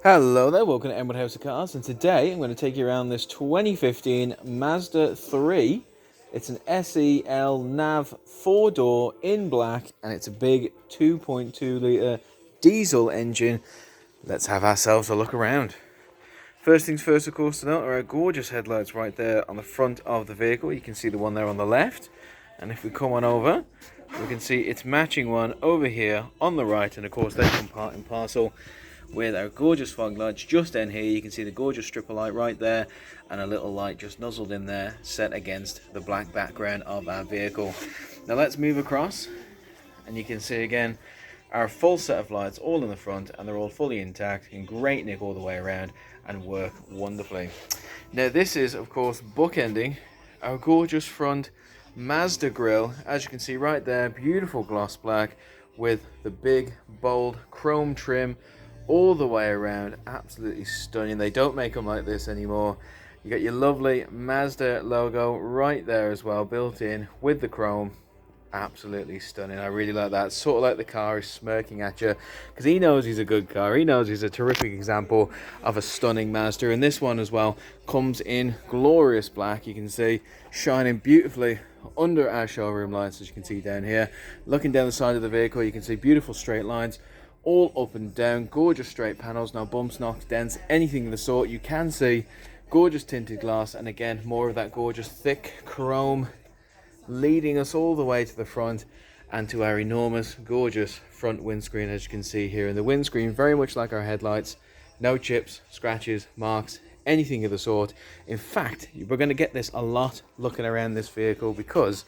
Hello there, welcome to MOT Cars, and today I'm going to take you around this 2015 Mazda 3. It's an SEL nav 4-door in black, and it's a big 2.2 litre diesel engine. Let's have ourselves a look around. First things first, of course, to note are our gorgeous headlights right there on the front of the vehicle. You can see the one there on the left, and if we come on over, we can see it's matching one over here on the right, and of course they come part and parcel with our gorgeous fog lights just in here. You can see the gorgeous strip of light right there, and a little light just nuzzled in there, set against the black background of our vehicle. Now let's move across, and you can see again our full set of lights all in the front, and they're all fully intact, in great nick all the way around, and work wonderfully. Now this is, of course, bookending our gorgeous front Mazda grille. As you can see right there, beautiful gloss black with the big bold chrome trim all the way around. Absolutely stunning. They don't make them like this anymore. You got your lovely Mazda logo right there as well, built in with the chrome. Absolutely stunning. I really like that. Sort of like the car is smirking at you because he knows he's a good car. He knows he's a terrific example of a stunning Mazda. And this one as well comes in glorious black. You can see shining beautifully under our showroom lights, as you can see down here. Looking down the side of the vehicle, you can see beautiful straight lines all up and down, gorgeous straight panels, no bumps, knocks, dents, anything of the sort. You can see gorgeous tinted glass, and again more of that gorgeous thick chrome leading us all the way to the front and to our enormous gorgeous front windscreen, as you can see here. And the windscreen very much like our headlights, no chips, scratches, marks, anything of the sort. In fact, we're going to get this a lot looking around this vehicle, because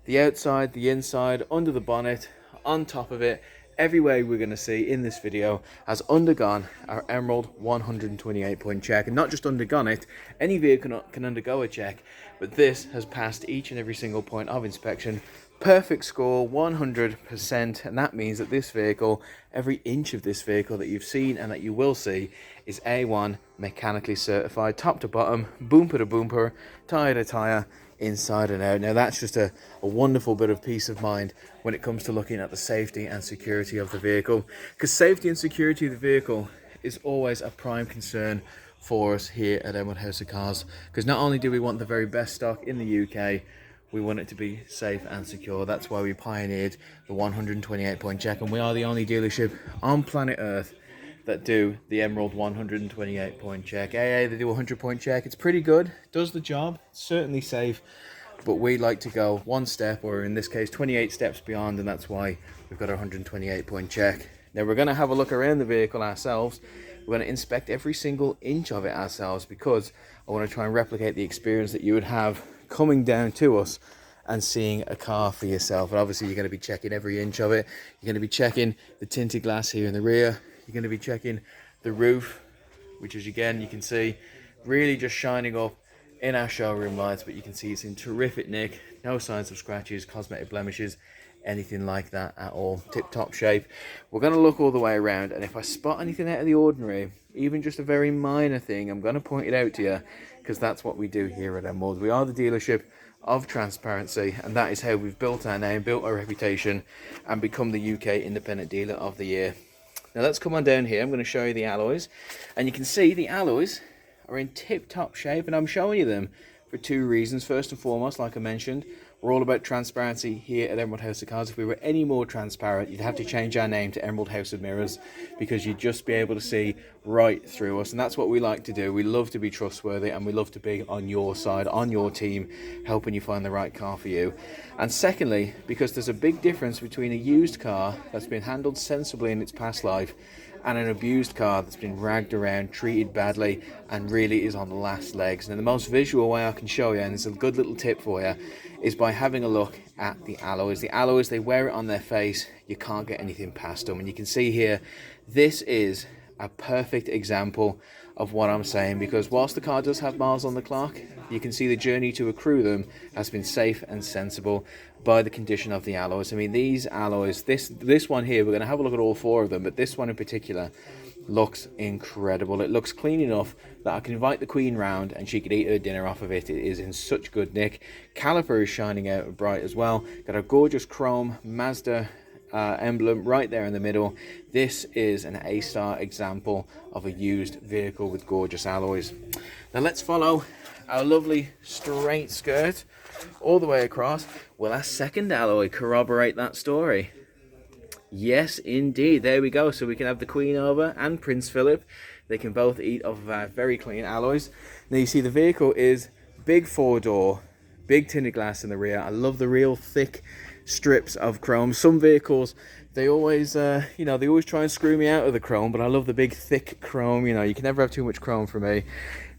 the outside, the inside, under the bonnet, on top of it, everywhere we're going to see in this video has undergone our Emerald 128 point check. And not just undergone it, any vehicle can undergo a check, but this has passed each and every single point of inspection. Perfect score, 100%, and that means that this vehicle, every inch of this vehicle that you've seen and that you will see, is A1 mechanically certified, top to bottom, bumper to bumper, tyre to tyre, inside and out. Now that's just a wonderful bit of peace of mind when it comes to looking at the safety and security of the vehicle, because safety and security of the vehicle is always a prime concern for us here at MOT Cars, because not only do we want the very best stock in the UK, we want it to be safe and secure. That's why we pioneered the 128 point check, and we are the only dealership on planet Earth that do the Emerald 128 point check. AA, they do a 100 point check. It's pretty good, does the job, it's certainly safe, but we like to go one step, or in this case 28 steps beyond, and that's why we've got our 128 point check. Now we're going to have a look around the vehicle ourselves. We're going to inspect every single inch of it ourselves, because I want to try and replicate the experience that you would have coming down to us and seeing a car for yourself. And obviously you're going to be checking every inch of it. You're going to be checking the tinted glass here in the rear. You're going to be checking the roof, which is, again, you can see really just shining up in our showroom lights, but you can see it's in terrific nick, no signs of scratches, cosmetic blemishes, anything like that at all. Tip-top shape. We're going to look all the way around, and if I spot anything out of the ordinary, even just a very minor thing, I'm going to point it out to you, because that's what we do here at Emerald. We are the dealership of transparency, and that is how we've built our name, built our reputation, and become the UK Independent Dealer of the Year. Now let's come on down here. I'm going to show you the alloys, and you can see the alloys are in tip-top shape, and I'm showing you them for two reasons. First and foremost, like I mentioned, we're all about transparency here at Emerald House of Cars. If we were any more transparent, you'd have to change our name to Emerald House of Mirrors, because you'd just be able to see right through us, and that's what we like to do. We love to be trustworthy, and we love to be on your side, on your team, helping you find the right car for you. And secondly, because there's a big difference between a used car that's been handled sensibly in its past life and an abused car that's been ragged around, treated badly, and really is on the last legs. And the most visual way I can show you, and it's a good little tip for you, is by having a look at the alloys. The alloys, they wear it on their face, you can't get anything past them. And you can see here, this is a perfect example of what I'm saying, because whilst the car does have miles on the clock, you can see the journey to accrue them has been safe and sensible by the condition of the alloys. I mean, these alloys, this one here, we're going to have a look at all four of them, but this one in particular looks incredible. It looks clean enough that I can invite the Queen round and she could eat her dinner off of it. It is in such good nick. Caliper is shining out bright as well. Got a gorgeous chrome Mazda emblem right there in the middle. This is an A-star example of a used vehicle with gorgeous alloys. Now let's follow our lovely straight skirt all the way across. Will our second alloy corroborate that story? Yes, indeed. There we go. So we can have the Queen over and Prince Philip. They can both eat off of our very clean alloys. Now you see the vehicle is big 4-door, big tinted glass in the rear. I love the real thick strips of chrome. Some vehicles, they always, they always try and screw me out of the chrome, but I love the big thick chrome. You can never have too much chrome for me.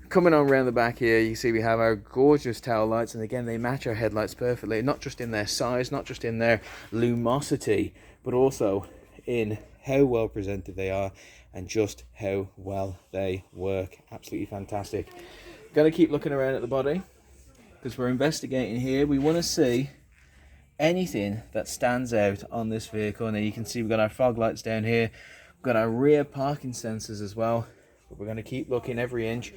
Coming on around the back here, you see we have our gorgeous tail lights, and again they match our headlights perfectly, not just in their size, not just in their lumosity, but also in how well presented they are and just how well they work. Absolutely fantastic. Got to keep looking around at the body because we're investigating here. We want to see anything that stands out on this vehicle. Now you can see we've got our fog lights down here, we've got our rear parking sensors as well, but we're going to keep looking every inch.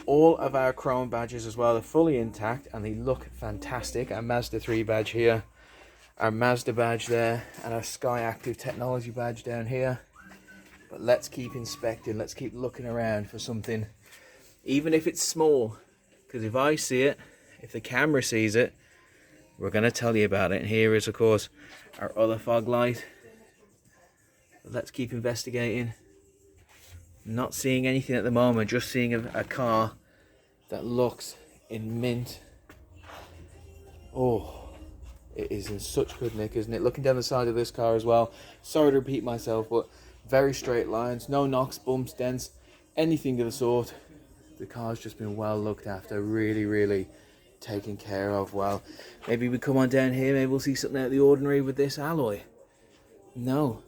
All of our chrome badges as well are fully intact and they look fantastic. Our Mazda 3 badge here, our Mazda badge there, and our Sky Active Technology badge down here. But let's keep inspecting, let's keep looking around for something, even if it's small, because if I see it, if the camera sees it, we're going to tell you about it. And here is of course our other fog light. But let's keep investigating. Not seeing anything at the moment, just seeing a car that looks in mint. Oh, it is in such good nick, isn't it? Looking down the side of this car as well, sorry to repeat myself, but very straight lines, no knocks, bumps, dents, anything of the sort. The car's just been well looked after, really taken care of well. Maybe we come on down here, maybe we'll see something out of the ordinary with this alloy. No,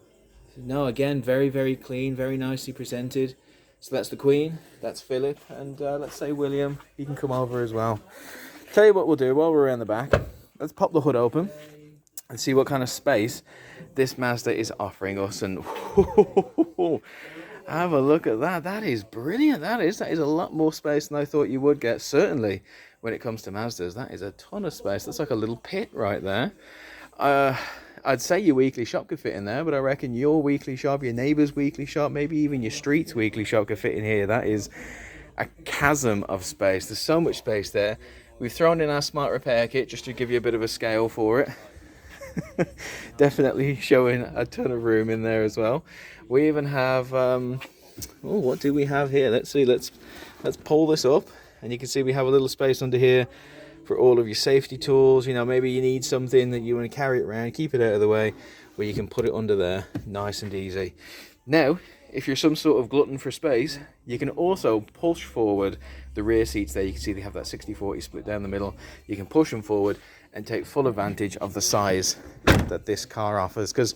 again, very clean, very nicely presented. So that's the Queen, that's Philip, and let's say William, he can come over as well. Tell you what we'll do while we're around the back. Let's pop the hood open and see what kind of space this Mazda is offering us. And have a look at that. That is brilliant. That is a lot more space than I thought you would get. Certainly when it comes to Mazdas, that is a ton of space. That's like a little pit right there. I'd say your weekly shop could fit in there, but I reckon your weekly shop, your neighbour's weekly shop, maybe even your street's weekly shop could fit in here. That is a chasm of space. There's so much space there. We've thrown in our smart repair kit just to give you a bit of a scale for it. Definitely showing a ton of room in there as well. We even have, what do we have here? Let's see, let's pull this up, and you can see we have a little space under here for all of your safety tools. Maybe you need something that you want to carry it around, keep it out of the way, where you can put it under there, nice and easy. Now, if you're some sort of glutton for space, you can also push forward the rear seats there. You can see they have that 60-40 split down the middle. You can push them forward and take full advantage of the size that this car offers, because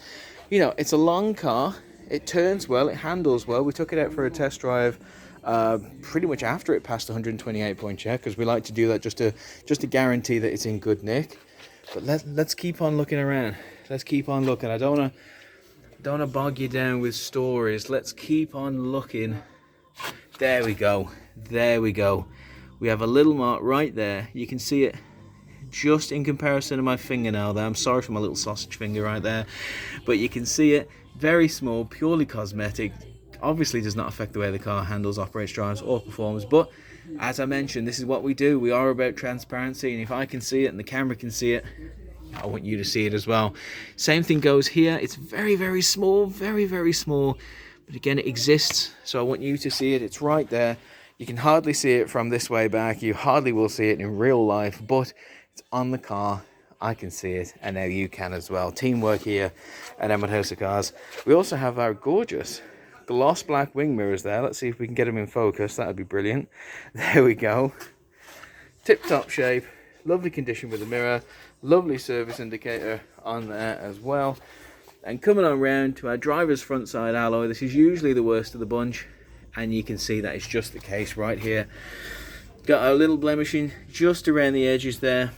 it's a long car, it turns well, it handles well. We took it out for a test drive pretty much after it passed the 128 point check, because we like to do that just to guarantee that it's in good nick. But let's keep on looking around. Let's keep on looking. I don't want to bog you down with stories. Let's keep on looking. There we go. We have a little mark right there. You can see it just in comparison to my fingernail there. I'm sorry for my little sausage finger right there, but you can see it. Very small, purely cosmetic. Obviously does not affect the way the car handles, operates, drives, or performs, but as I mentioned, this is what we do. We are about transparency, and if I can see it and the camera can see it, I want you to see it as well. Same thing goes here. It's very small, very small, but again, it exists, so I want you to see it. It's right there. You can hardly see it from this way back. You hardly will see it in real life, but it's on the car. I can see it, and now you can as well. Teamwork here at MOT Cars. We also have our gorgeous gloss black wing mirrors there. Let's see if we can get them in focus. That would be brilliant. There we go. Tip-top shape. Lovely condition with the mirror. Lovely service indicator on there as well. And coming on round to our driver's front side alloy. This is usually the worst of the bunch, and you can see that is just the case right here. Got our little blemishing just around the edges there,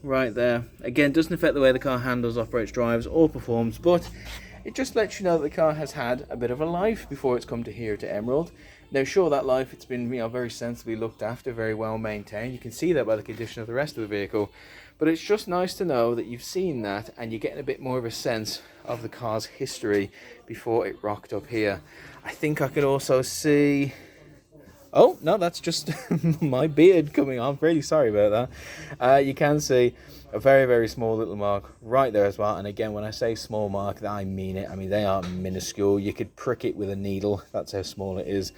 right there. Again, doesn't affect the way the car handles, operates, drives, or performs, but it just lets you know that the car has had a bit of a life before it's come to here to Emerald. Now, sure, that life, it's been very sensibly looked after, very well maintained. You can see that by the condition of the rest of the vehicle. But it's just nice to know that you've seen that and you're getting a bit more of a sense of the car's history before it rocked up here. I think I could also see... Oh, no, that's just my beard coming on. Really sorry about that. You can see a very, very small little mark right there as well. And again, when I say small mark, I mean it. I mean, they are minuscule. You could prick it with a needle. That's how small it is.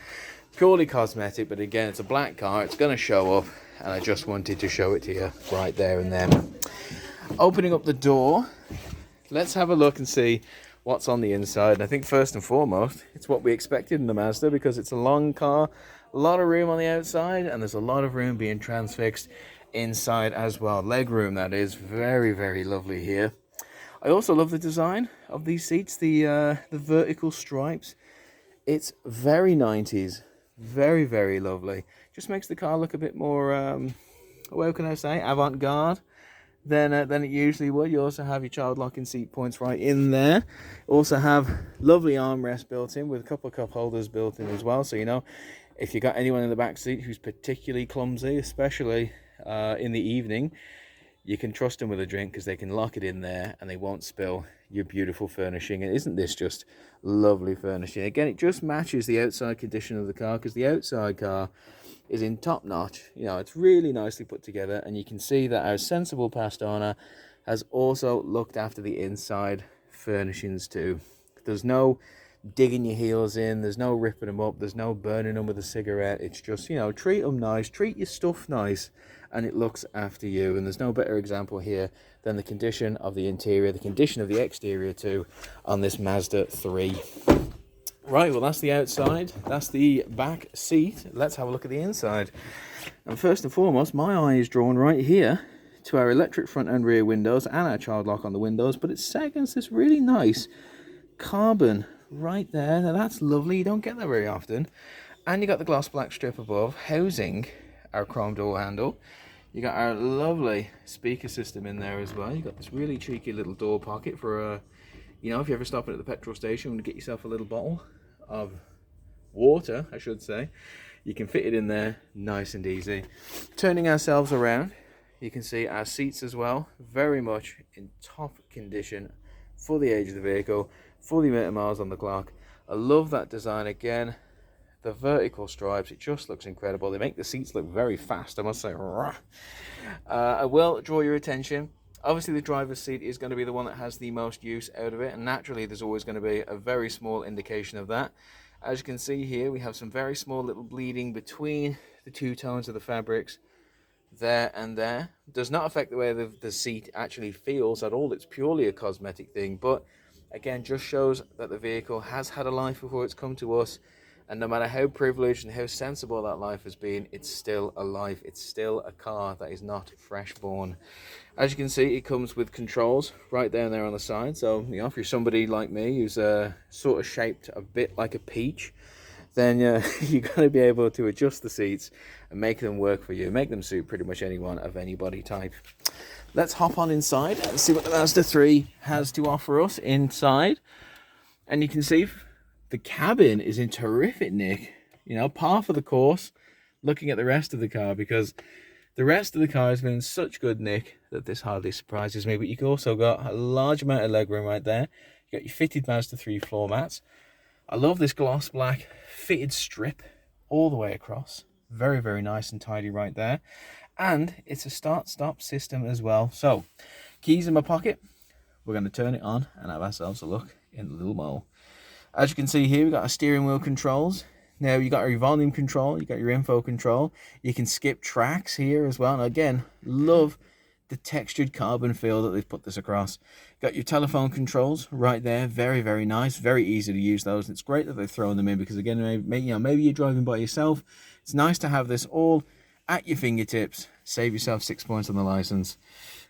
Purely cosmetic, but again, it's a black car. It's going to show up. And I just wanted to show it to you right there and then. Opening up the door, let's have a look and see what's on the inside. And I think first and foremost, it's what we expected in the Mazda, because it's a long car, a lot of room on the outside, and there's a lot of room being transfixed inside as well. Leg room, that is. Very, very lovely here. I also love the design of these seats, the vertical stripes. It's very 90s. Very, very lovely. Just makes the car look a bit more, what can I say, avant-garde than it usually would. You also have your child locking seat points right in there. Also have lovely armrests built in with a couple of cup holders built in as well. So, you know, if you got anyone in the back seat who's particularly clumsy, especially in the evening, you can trust them with a drink because they can lock it in there and they won't spill your beautiful furnishing. And isn't this just lovely furnishing? Again, it just matches the outside condition of the car, because the outside car is in top notch. You know, it's really nicely put together, and you can see that our sensible past owner has also looked after the inside furnishings too. There's no digging your heels in, there's no ripping them up, there's no burning them with a cigarette. It's just, you know, treat them nice, treat your stuff nice, and it looks after you. And there's no better example here than the condition of the interior, the condition of the exterior too, on this Mazda 3. Right, well, that's the outside, that's the back seat. Let's have a look at the inside. And first and foremost, my eye is drawn right here to our electric front and rear windows and our child lock on the windows, but it seconds this really nice carbon right there. Now that's lovely, you don't get that very often. And you got the gloss black strip above housing our chrome door handle. You got our lovely speaker system in there as well. You got this really cheeky little door pocket for you know, if you ever stop at the petrol station and get yourself a little bottle of water, I should say, you can fit it in there nice and easy. Turning ourselves around, you can see our seats as well, very much in top condition for the age of the vehicle, 40 miles on the clock. I love that design again. The vertical stripes, it just looks incredible. They make the seats look very fast, I must say. I will draw your attention. Obviously, the driver's seat is going to be the one that has the most use out of it, and naturally, there's always going to be a very small indication of that. As you can see here, we have some very small little bleeding between the two tones of the fabrics, there and there. Does not affect the way the seat actually feels at all. It's purely a cosmetic thing, but again, just shows that the vehicle has had a life before it's come to us. And no matter how privileged and how sensible that life has been, it's still a life. It's still a car that is not fresh born. As you can see, it comes with controls right down there on the side. So, you know, if you're somebody like me who's sort of shaped a bit like a peach, then you're going to be able to adjust the seats and make them work for you. Make them suit pretty much anyone of any body type. Let's hop on inside and see what the Mazda 3 has to offer us inside. And you can see the cabin is in terrific nick, you know, par for the course looking at the rest of the car, because the rest of the car has been in such good nick that this hardly surprises me. But you also got a large amount of legroom right there. You got your fitted Mazda 3 floor mats. I love this gloss black fitted strip all the way across. Very, very nice and tidy right there. And it's a start-stop system as well. So, keys in my pocket. We're going to turn it on and have ourselves a look in the little mole. As you can see here, we've got our steering wheel controls. Now, you got your volume control, you got your info control. You can skip tracks here as well. And again, love the textured carbon feel that they've put this across. Got your telephone controls right there. Very, very nice. Very easy to use those. It's great that they've thrown them in, because again, maybe you're driving by yourself. It's nice to have this all at your fingertips. Save yourself 6 points on the license.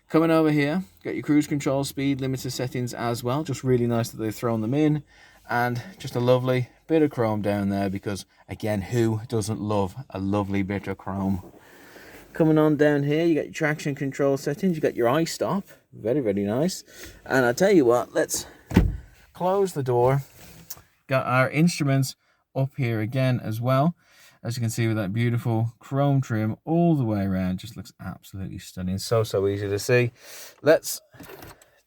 Coming over here, got your cruise control, speed limiter settings as well. Just really nice that they've thrown them in. And just a lovely bit of chrome down there, because again, who doesn't love a lovely bit of chrome? Coming on down here, you got your traction control settings, you got your i-stop, very, very nice. And I tell you what, let's close the door. Got our instruments up here again as well. As you can see with that beautiful chrome trim all the way around, just looks absolutely stunning. So easy to see. Let's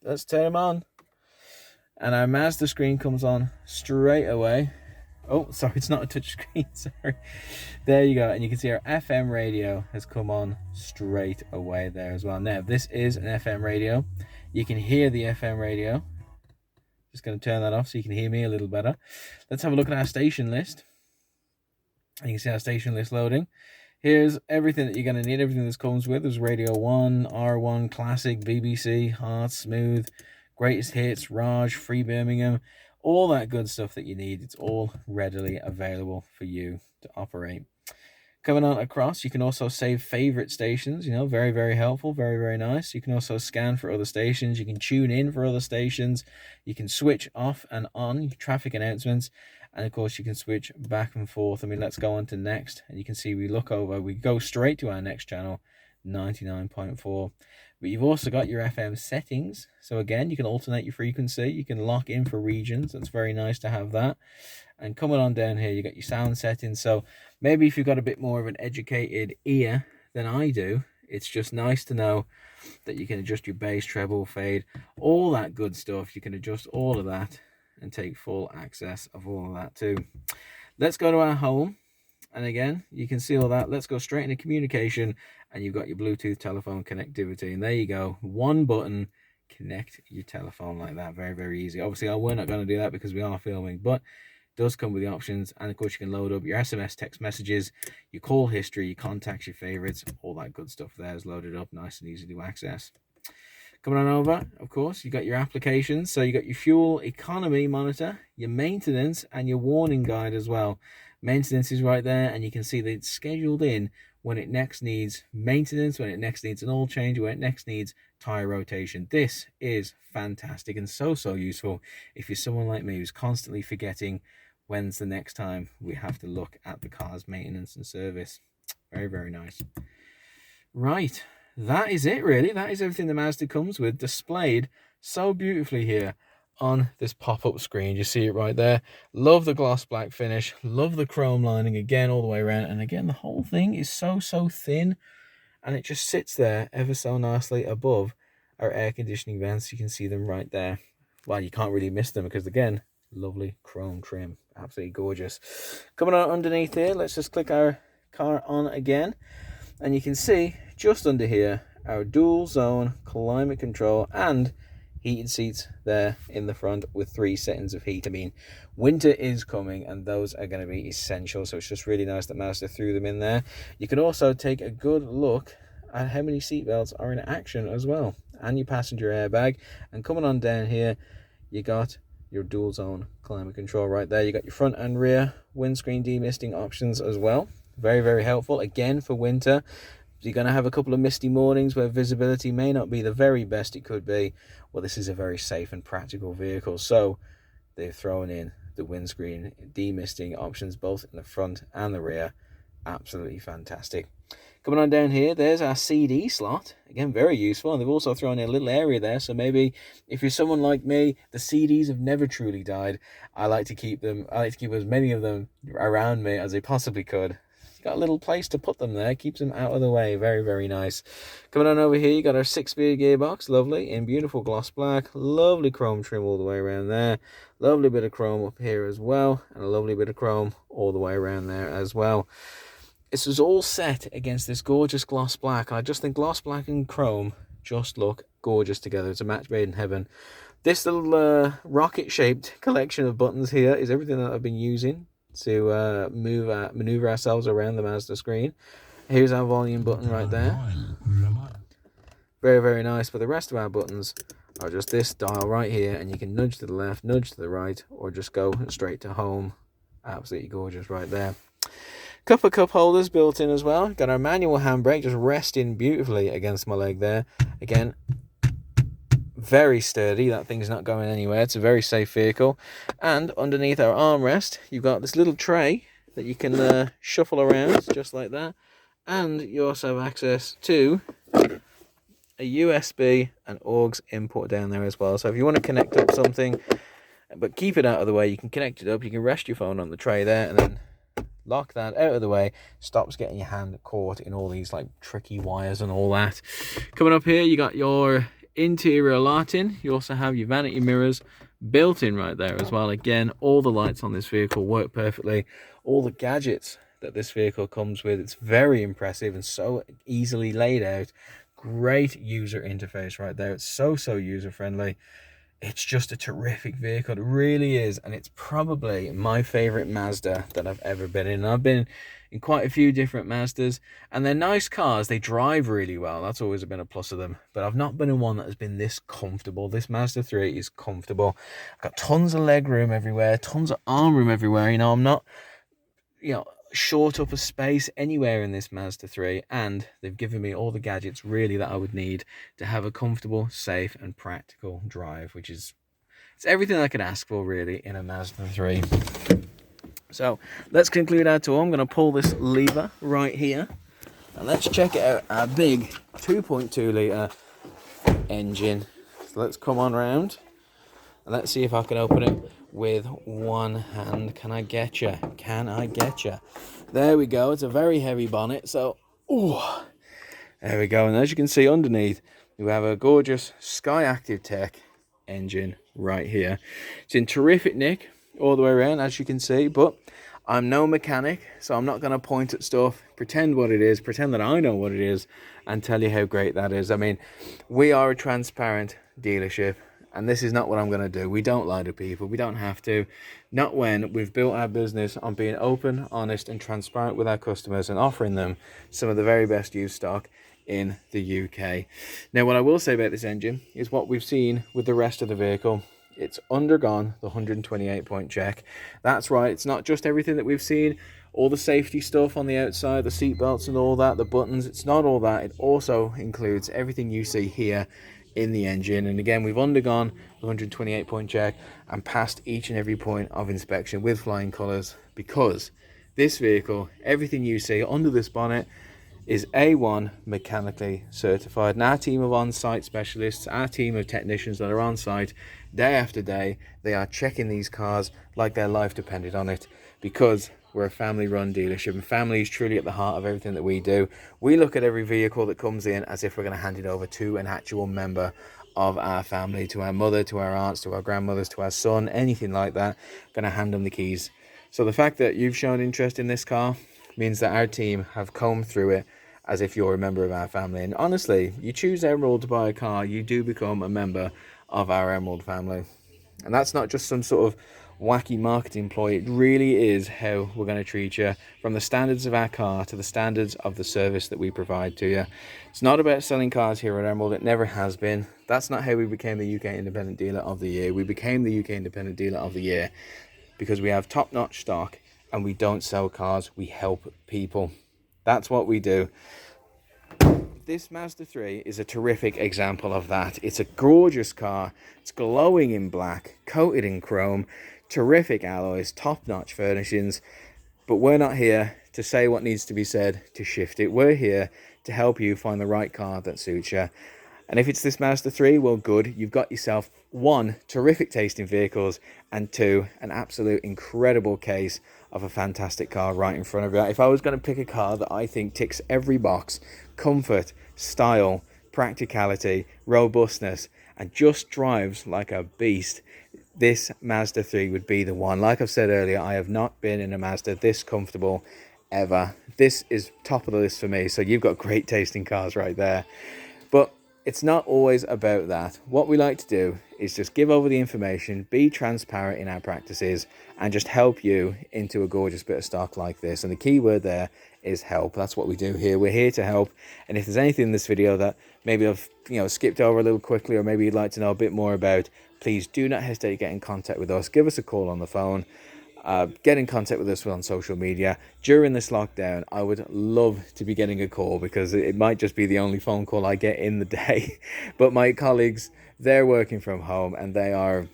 turn them on. And our Mazda screen comes on straight away. Oh, sorry, it's not a touch screen, sorry. There you go, and you can see our FM radio has come on straight away there as well. Now, this is an FM radio. You can hear the FM radio. Just going to turn that off so you can hear me a little better. Let's have a look at our station list. And you can see our station list loading. Here's everything that you're going to need, everything this comes with. There's Radio 1, R1, Classic, BBC, Heart, Smooth, Greatest Hits, Raj, Free Birmingham, all that good stuff that you need. It's all readily available for you to operate. Coming on across, you can also save favorite stations, you know, very, very helpful, very, very nice. You can also scan for other stations. You can tune in for other stations. You can switch off and on traffic announcements. And of course, you can switch back and forth. I mean, let's go on to next. And you can see we look over, we go straight to our next channel, 99.4. But you've also got your FM settings. So again, you can alternate your frequency. You can lock in for regions. That's very nice to have that. And coming on down here, you got your sound settings. So maybe if you've got a bit more of an educated ear than I do, it's just nice to know that you can adjust your bass, treble, fade, all that good stuff. You can adjust all of that and take full access of all of that too. Let's go to our home. And again, you can see all that. Let's go straight into communication, and you've got your Bluetooth telephone connectivity. And there you go. One button, connect your telephone like that. Very, very easy. Obviously, we're not going to do that because we are filming, but it does come with the options. And of course, you can load up your SMS text messages, your call history, your contacts, your favorites, all that good stuff there is loaded up, nice and easy to access. Coming on over, of course, you got your applications. So you got your fuel economy monitor, your maintenance, and your warning guide as well. Maintenance is right there, and you can see that it's scheduled in when it next needs maintenance, when it next needs an oil change, when it next needs tire rotation. This is fantastic and so useful if you're someone like me who's constantly forgetting when's the next time we have to look at the car's maintenance and service. Very, very nice. Right, that is it really. That is everything the Mazda comes with, displayed so beautifully here on this pop-up screen. You see it right there. Love the gloss black finish, love the chrome lining again all the way around, and again the whole thing is so thin, and it just sits there ever so nicely above our air conditioning vents. You can see them right there. Well, you can't really miss them because again, lovely chrome trim, absolutely gorgeous. Coming on underneath here, let's just click our car on again, and you can see just under here our dual zone climate control and heated seats there in the front with 3 settings of heat. I mean, winter is coming and those are going to be essential, so it's just really nice that Mazda threw them in there. You can also take a good look at how many seatbelts are in action as well, and your passenger airbag. And coming on down here, you got your dual zone climate control right there. You got your front and rear windscreen demisting options as well. Very, very helpful again for winter. You're going to have a couple of misty mornings where visibility may not be the very best it could be. Well, this is a very safe and practical vehicle, so they've thrown in the windscreen demisting options both in the front and the rear. Absolutely fantastic. Coming on down here, there's our CD slot. Again, very useful, and they've also thrown in a little area there, so maybe if you're someone like me, the CDs have never truly died. I like to keep as many of them around me as I possibly could. Got a little place to put them there, keeps them out of the way. Very, very nice. Coming on over here, you got our 6-speed gearbox, lovely, in beautiful gloss black. Lovely chrome trim all the way around there. Lovely bit of chrome up here as well, and a lovely bit of chrome all the way around there as well. This is all set against this gorgeous gloss black. I just think gloss black and chrome just look gorgeous together. It's a match made in heaven. This little rocket-shaped collection of buttons here is everything that I've been using to maneuver ourselves around the Mazda screen. Here's our volume button right there. Very, very nice. But the rest of our buttons are just this dial right here, and you can nudge to the left, nudge to the right, or just go straight to home. Absolutely gorgeous right there. Couple of cup holders built in as well. Got our manual handbrake just resting beautifully against my leg there. Again, very sturdy. That thing's not going anywhere. It's a very safe vehicle. And underneath our armrest, you've got this little tray that you can shuffle around just like that. And you also have access to a USB and AUX input down there as well. So if you want to connect up something But keep it out of the way. You can connect it up. You can rest your phone on the tray there, and then lock that out of the way. Stops getting your hand caught in all these like tricky wires and all that. Coming up here, you got your interior lighting. You also have your vanity mirrors built in right there as well. Again, all the lights on this vehicle work perfectly. All the gadgets that this vehicle comes with, it's very impressive and so easily laid out. Great user interface right there. It's so user friendly. It's just a terrific vehicle. It really is. And it's probably my favorite Mazda that I've ever been in. I've been in quite a few different Mazdas, and they're nice cars. They drive really well. That's always been a plus of them. But I've not been in one that has been this comfortable. This Mazda 3 is comfortable. I've got tons of leg room everywhere, tons of arm room everywhere. You know, I'm not, short up a space anywhere in this Mazda 3, and they've given me all the gadgets really that I would need to have a comfortable, safe and practical drive, which is, it's everything I could ask for really in a Mazda 3. So let's conclude our tour. I'm going to pull this lever right here and let's check it out. Our big 2.2 litre engine. So let's come on round and let's see if I can open it with one hand. Can I get you? Can I get you? There we go. It's a very heavy bonnet. So, there we go. And as you can see underneath, we have a gorgeous Sky Active Tech engine right here. It's in terrific nick all the way around, as you can see, but I'm no mechanic, so I'm not going to point at stuff, pretend what it is, pretend that I know what it is, and tell you how great that is. I mean, we are a transparent dealership, and this is not what I'm going to do. We don't lie to people. We don't have to. Not when we've built our business on being open, honest, and transparent with our customers and offering them some of the very best used stock in the UK. Now, what I will say about this engine is what we've seen with the rest of the vehicle. It's undergone the 128-point check. That's right. It's not just everything that we've seen, all the safety stuff on the outside, the seat belts and all that, the buttons. It's not all that. It also includes everything you see here in the engine. And again, we've undergone the 128-point check and passed each and every point of inspection with flying colours, because this vehicle, everything you see under this bonnet, is A1 mechanically certified. And our team of on-site specialists, our team of technicians that are on site day after day, they are checking these cars like their life depended on it, because we're a family-run dealership, and family is truly at the heart of everything that we do. We look at every vehicle that comes in as if we're going to hand it over to an actual member of our family, to our mother, to our aunts, to our grandmothers, to our son, anything like that. Going to hand them the keys. So the fact that you've shown interest in this car means that our team have combed through it as if you're a member of our family. And honestly, you choose Emerald to buy a car, you do become a member of our Emerald family. And that's not just some sort of wacky marketing ploy. It really is how we're going to treat you, from the standards of our car to the standards of the service that we provide to you. It's not about selling cars here at Emerald. It never has been. That's not how we became the UK Independent Dealer of the Year. We became the UK Independent Dealer of the Year because we have top-notch stock and we don't sell cars. We help people. That's what we do. This Mazda 3 is a terrific example of that. It's a gorgeous car. It's glowing in black, coated in chrome, terrific alloys, top-notch furnishings. But we're not here to say what needs to be said to shift it. We're here to help you find the right car that suits you. And if it's this Mazda 3, well, good. You've got yourself 1, terrific tasting vehicles, and 2, an absolute incredible case of a fantastic car right in front of you. If I was going to pick a car that I think ticks every box, comfort, style, practicality, robustness, and just drives like a beast, this Mazda 3 would be the one. Like I've said earlier, I have not been in a Mazda this comfortable ever. This is top of the list for me. So you've got great tasting cars right there. But it's not always about that. What we like to do is just give over the information, be transparent in our practices, and just help you into a gorgeous bit of stock like this. And the key word there is help. That's what we do here. We're here to help. And if there's anything in this video that maybe I've skipped over a little quickly, or maybe you'd like to know a bit more about, please do not hesitate to get in contact with us. Give us a call on the phone. Get in contact with us on social media. During this lockdown, I would love to be getting a call, because it might just be the only phone call I get in the day. But my colleagues, they're working from home, and they are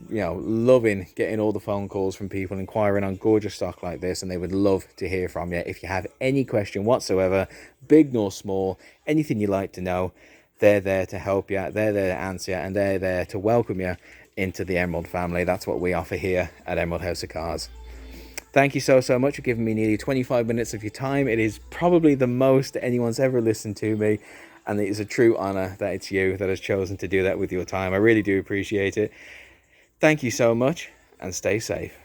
loving getting all the phone calls from people inquiring on gorgeous stock like this, and they would love to hear from you. If you have any question whatsoever, big nor small, anything you'd like to know, they're there to help you, they're there to answer you, and they're there to welcome you into the Emerald family. That's what we offer here at Emerald House of Cars. Thank you so much for giving me nearly 25 minutes of your time. It is probably the most anyone's ever listened to me, and it is a true honor that it's you that has chosen to do that with your time. I really do appreciate it. Thank you so much, and stay safe.